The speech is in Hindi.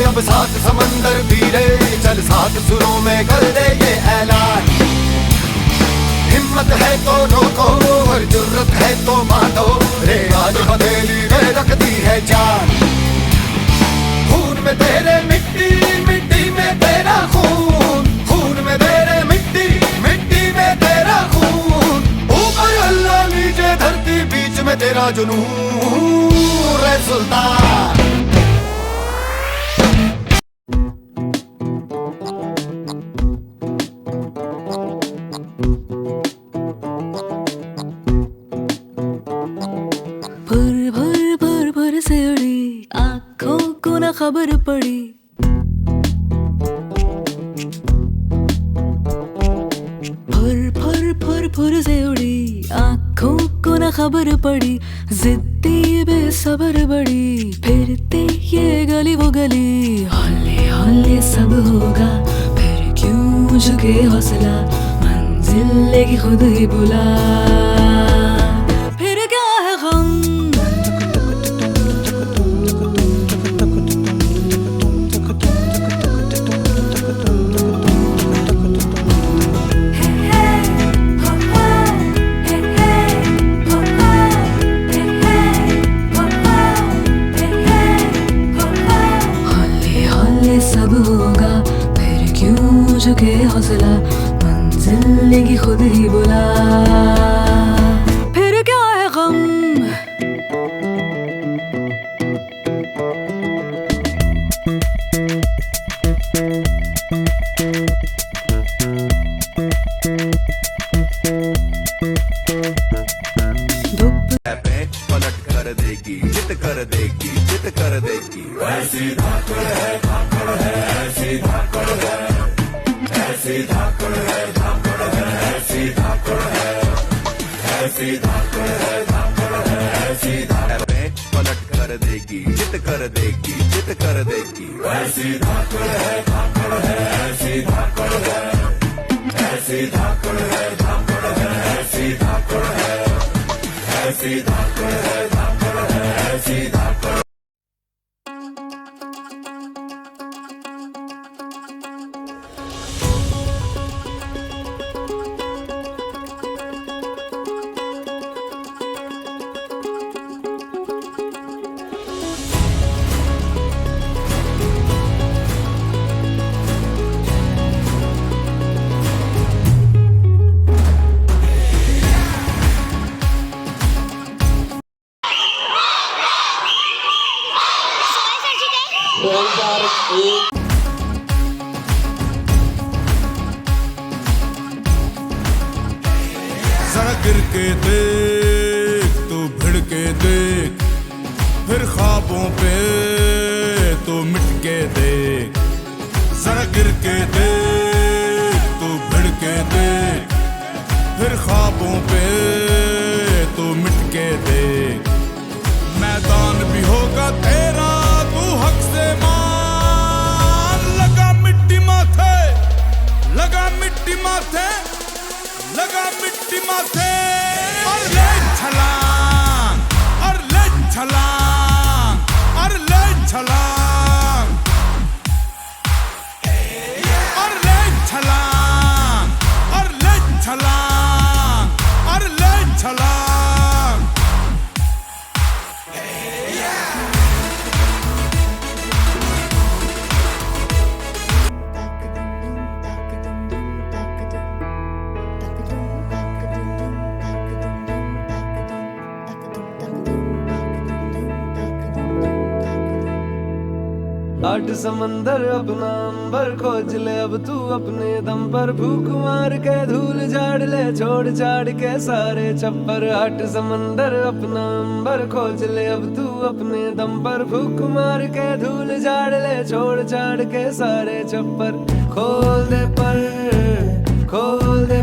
अब सात समंदर पीरे, चल सात सुरों में कर दे ये ऐलान। हिम्मत है तो रोको और जुर्रत है तो मानो, रे आज हथेली में रखती है जान। खून में तेरे मिट्टी, मिट्टी में तेरा खून, खून में तेरे मिट्टी, मिट्टी में तेरा खून। ऊपर अल्लाह नीचे धरती, बीच में तेरा जुनून रे सुल्तान। से उड़ी आँखों को न खबर पड़ी, फुर से उड़ी आँखों को न खबर पड़ी। जिद्दी बेसब्र बड़ी, फिरती ये गली वो गली। हौले हौले सब होगा फिर क्यों झुके हौसला, मंजिल लेगी खुद ही बुला। फिर क्या है गम, सब होगा फिर क्यों झुके हौसला, मंजिल लेगी खुद ही बुला। फिर क्या है गम, पलट कर देगी, जित कर देगी, जित कर देगी। ऐसी धाकड़ है, धाकड़ है, ऐसी धाकड़ है, ऐसी धाकड़ है, धाकड़ है, ऐसी धाकड़ है, ऐसी धाकड़ है, धाकड़ है, ऐसी धाकड़। पलट कर देगी, जित कर देगी, जित कर देगी। ऐसी धाकड़ है, धाकड़ है, ऐसी धाकड़ है, ऐसी धाकड़ है, धाकड़ है, ऐसी धाकड़ है, ऐसी धाकड़ है, धाकड़ है, ऐसी धाकड़। जरा गिर के देख तो भिड़ के देख, फिर ख्वाबों पे तो मिट के देख। जरा गिर के देख तो भिड़ के देख, फिर ख्वाबों पे तो मिट के देख। मैदान भी होगा तेरा तू हक से मान, लगा मिट्टी माथे, लगा मिट्टी माथे, लगा मिट्टी माथे। और ले छलांग, और ले छलांग, और ले छलांग, और ले छलांग, और ले छलांग, और हट समंदर अपना अंबर खोज ले अब तू अपने दम पर, फूक मार के धूल झाड़ ले छोड़ छाड़ के सारे छप्पर। हट समंदर अपना अंबर खोज ले अब तू अपने दम पर, फूक मार के धूल झाड़ ले छोड़ छाड़ के सारे छप्पर। खोल दे पर खोल दे